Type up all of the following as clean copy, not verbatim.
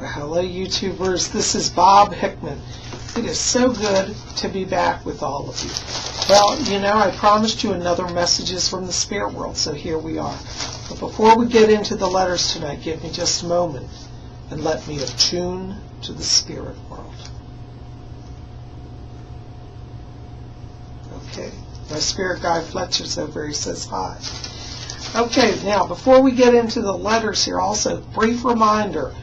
Hello YouTubers, this is Bob Hickman. It is so good to be back with all of you. Well, you know, I promised you another messages from the spirit world, so here we are. But before we get into the letters tonight, give me just a moment and let me attune to the spirit world. Okay, my spirit guide Fletcher's over here says hi. Okay, now before we get into the letters here, also brief reminder,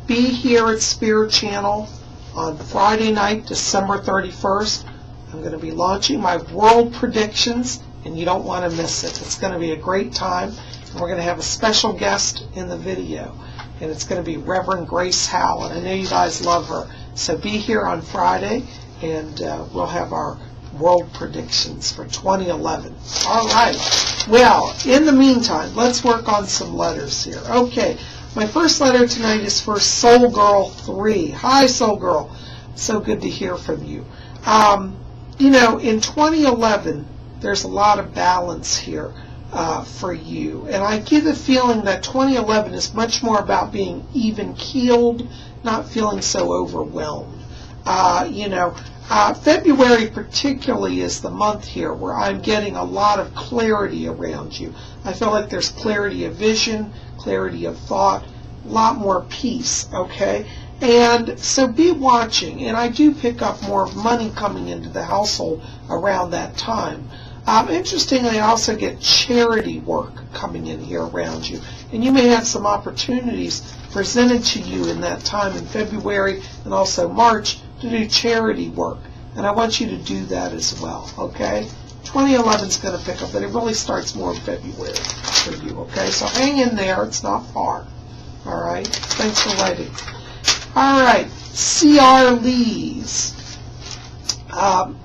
be here at Spirit Channel on Friday night, December 31st. I'm going to be launching my world predictions, and you don't want to miss it. It's going to be a great time, and we're going to have a special guest in the video, and it's going to be Reverend Grace Howell, and I know you guys love her. So be here on Friday, and we'll have our world predictions for 2011. All right. Well, in the meantime, let's work on some letters here. Okay. My first letter tonight is for Soul Girl 3. Hi, Soul Girl. So good to hear from you. You know, in 2011, there's a lot of balance here for you. And I get the feeling that 2011 is much more about being even-keeled, not feeling so overwhelmed. You know, February particularly is the month here where I'm getting a lot of clarity around you. I feel like there's clarity of vision, clarity of thought, a lot more peace, okay? And so be watching, and I do pick up more money coming into the household around that time. Interestingly, I also get charity work coming in here around you, and you may have some opportunities presented to you in that time in February and also March to do charity work, and I want you to do that as well, okay? 2011 is going to pick up, but it really starts more in February for you, okay? So hang in there. It's not far, all right? Thanks for writing. All right, C.R. Lees.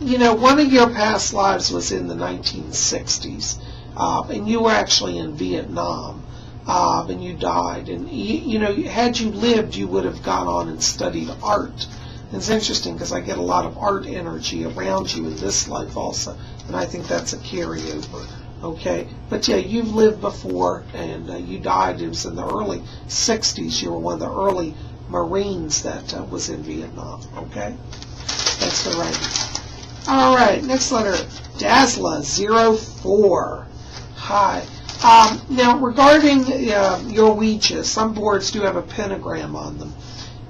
You know, one of your past lives was in the 1960s, and you were actually in Vietnam, and you died. And, you know, had you lived, you would have gone on and studied art. And it's interesting because I get a lot of art energy around you in this life also, and I think that's a carryover, okay? But, yeah, you've lived before, and you died. It was in the early 60s. You were one of the early Marines that was in Vietnam, okay? Thanks for writing. All right, next letter, Dazzla04. Hi. Now, regarding your Ouija, some boards do have a pentagram on them.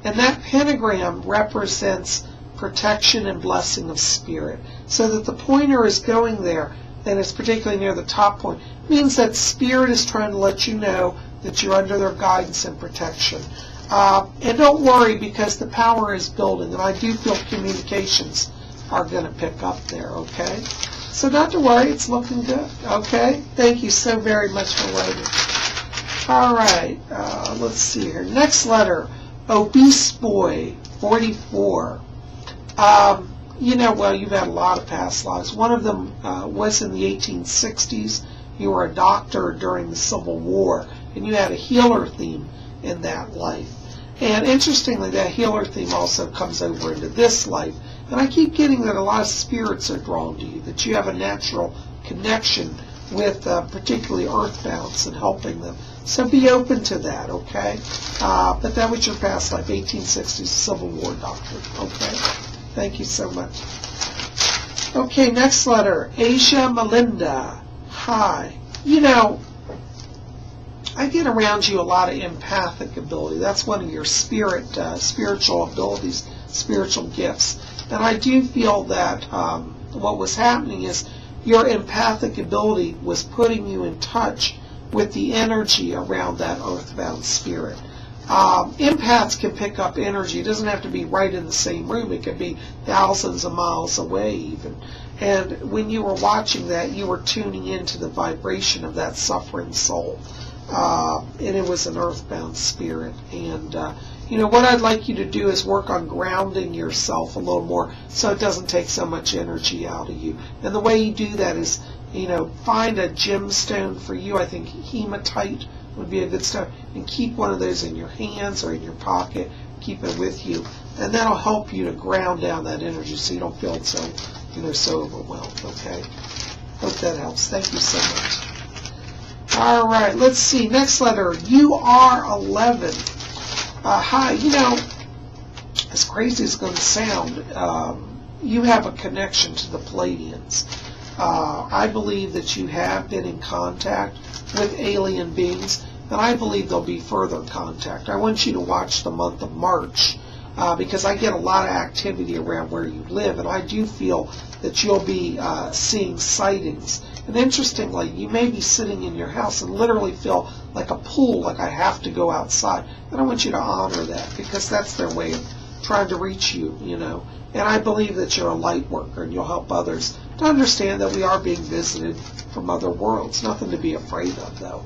And that pentagram represents protection and blessing of spirit. So that the pointer is going there, and it's particularly near the top point, means that spirit is trying to let you know that you're under their guidance and protection. And don't worry, because the power is building, and I do feel communications are going to pick up there, okay? So not to worry, it's looking good, okay? Thank you so very much for writing. All right, let's see here. Next letter, Obese Boy 44. You know, well, you've had a lot of past lives. One of them was in the 1860s. You were a doctor during the Civil War, and you had a healer theme in that life. And interestingly, that healer theme also comes over into this life. And I keep getting that a lot of spirits are drawn to you, that you have a natural connection with particularly earthbounds and helping them. So be open to that, okay? But that was your past life, 1860s Civil War doctor, okay? Thank you so much. Okay, next letter, Asia Melinda. Hi. You know, I get around you a lot of empathic ability. That's one of your spiritual abilities, spiritual gifts. And I do feel that what was happening is your empathic ability was putting you in touch with the energy around that earthbound spirit. Empaths can pick up energy. It doesn't have to be right in the same room. It could be thousands of miles away even. And when you were watching that, you were tuning into the vibration of that suffering soul. And it was an earthbound spirit. And, you know, what I'd like you to do is work on grounding yourself a little more so it doesn't take so much energy out of you. And the way you do that is, you know, find a gemstone for you. I think hematite would be a good stone. And keep one of those in your hands or in your pocket. Keep it with you. And that'll help you to ground down that energy so you don't feel so, you know, so overwhelmed, okay? Hope that helps. Thank you so much. All right, let's see. Next letter, UR11. Hi, as crazy as it's going to sound, you have a connection to the Pleiadians. I believe that you have been in contact with alien beings, and I believe there'll be further contact. I want you to watch the month of March, because I get a lot of activity around where you live, and I do feel that you'll be seeing sightings. And interestingly, you may be sitting in your house and literally feel like a pull, like I have to go outside. And I want you to honor that, because that's their way of trying to reach you, And I believe that you're a light worker, and you'll help others to understand that we are being visited from other worlds. Nothing to be afraid of, though.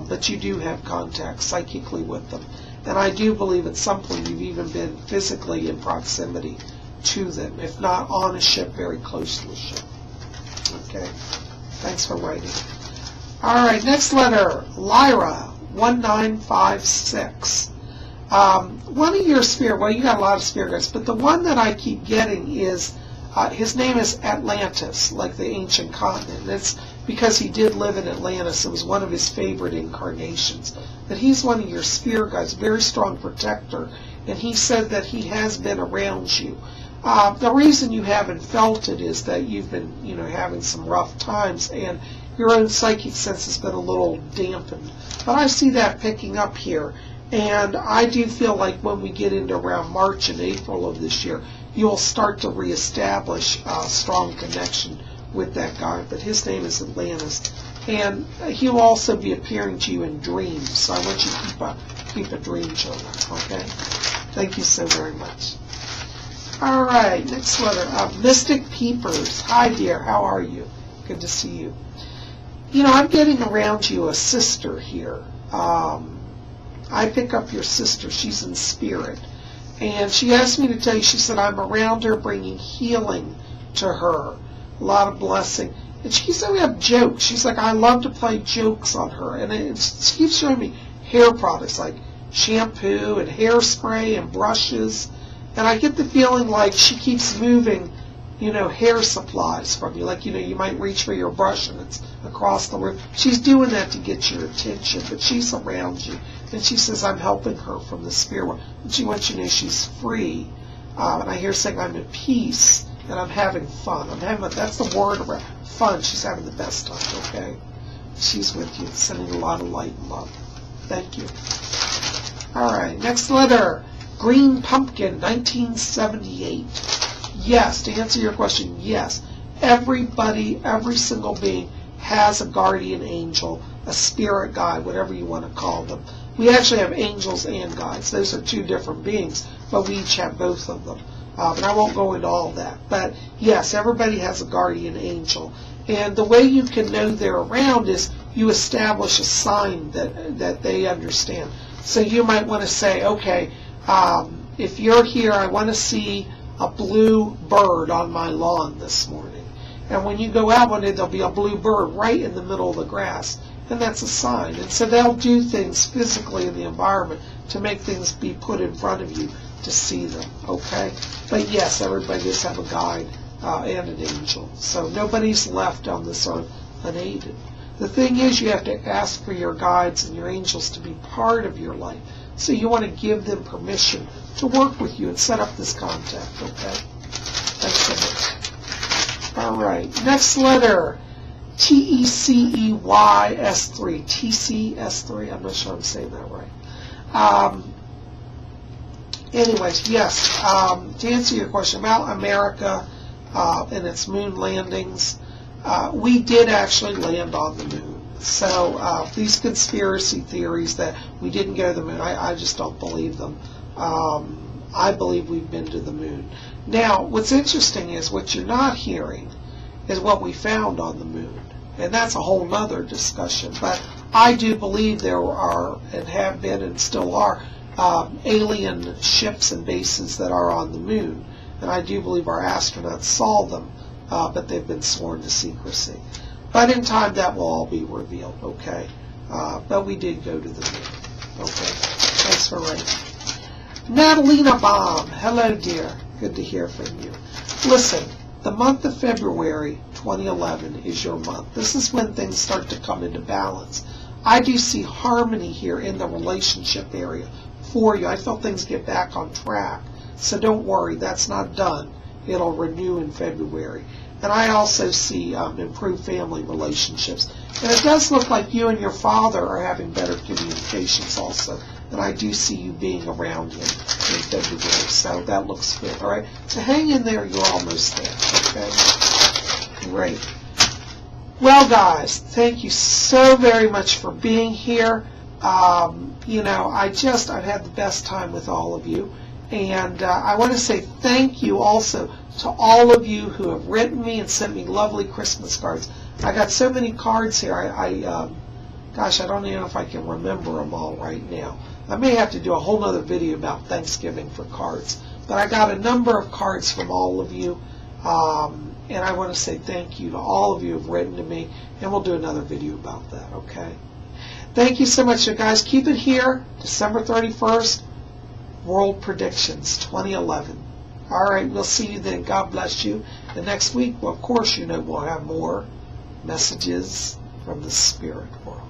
But you do have contact psychically with them. And I do believe at some point you've even been physically in proximity to them, if not on a ship, very close to a ship. Okay? Thanks for writing. All right, next letter, Lyra, 1956. One of your spirit, well, you got a lot of spirit guides, but the one that I keep getting is, his name is Atlantis, like the ancient continent. And it's because he did live in Atlantis. It was one of his favorite incarnations. But he's one of your spirit guides, very strong protector, and he said that he has been around you. The reason you haven't felt it is that you've been, having some rough times, and your own psychic sense has been a little dampened. But I see that picking up here, and I do feel like when we get into around March and April of this year, you'll start to reestablish a strong connection with that guy. But his name is Atlantis, and he'll also be appearing to you in dreams. So I want you to keep a dream journal. Okay? Thank you so very much. All right, next letter. Mystic Peepers. Hi, dear. How are you? Good to see you. I'm getting around you a sister here. I pick up your sister. She's in spirit. And she asked me to tell you, she said, I'm around her bringing healing to her. A lot of blessing. And she said we have jokes. She's like, I love to play jokes on her. And she keeps showing me hair products like shampoo and hairspray and brushes. And I get the feeling like she keeps moving, hair supplies from you. Like, you might reach for your brush and it's across the room. She's doing that to get your attention, but she's around you. And she says, I'm helping her from the spirit world. And she wants you to know she's free. And I hear saying, I'm at peace and I'm having fun. That's the word around fun. She's having the best time, okay? She's with you, sending a lot of light and love. Thank you. All right, next letter. Green Pumpkin, 1978. Yes, to answer your question, yes. Everybody, every single being has a guardian angel, a spirit guide, whatever you want to call them. We actually have angels and guides. Those are two different beings, but we each have both of them. But I won't go into all that. But yes, everybody has a guardian angel. And the way you can know they're around is you establish a sign that they understand. So you might want to say, okay, if you're here, I want to see a blue bird on my lawn this morning. And when you go out one day, there'll be a blue bird right in the middle of the grass. And that's a sign. And so they'll do things physically in the environment to make things be put in front of you to see them, okay? But yes, everybody does have a guide and an angel. So nobody's left on this earth unaided. The thing is, you have to ask for your guides and your angels to be part of your life. So you want to give them permission to work with you and set up this contact, okay? Thanks so much. All right, next letter, TECEYS3, TCS3, I'm not sure I'm saying that right. Anyways, yes, to answer your question about America and its moon landings, we did actually land on the moon. So these conspiracy theories that we didn't go to the moon, I just don't believe them. I believe we've been to the moon. Now, what's interesting is what you're not hearing is what we found on the moon. And that's a whole nother discussion. But I do believe there are and have been and still are alien ships and bases that are on the moon. And I do believe our astronauts saw them, but they've been sworn to secrecy. But in time, that will all be revealed, okay? But we did go to the moon, okay? Thanks for writing. Natalina Baum, hello, dear. Good to hear from you. Listen, the month of February 2011 is your month. This is when things start to come into balance. I do see harmony here in the relationship area for you. I felt things get back on track. So don't worry, that's not done. It'll renew in February. And I also see improved family relationships. And it does look like you and your father are having better communications also. And I do see you being around him in February. So that looks good. All right. So hang in there. You're almost there. Okay. Great. Well, guys, thank you so very much for being here. You know, I've had the best time with all of you. And I want to say thank you also to all of you who have written me and sent me lovely Christmas cards. I got so many cards here. Gosh, I don't even know if I can remember them all right now. I may have to do a whole other video about Thanksgiving for cards. But I got a number of cards from all of you. And I want to say thank you to all of you who have written to me. And we'll do another video about that, okay? Thank you so much. So guys, keep it here, December 31st. World Predictions 2011. All right, we'll see you then. God bless you. The next week, well, of course, you know, we'll have more messages from the spirit world.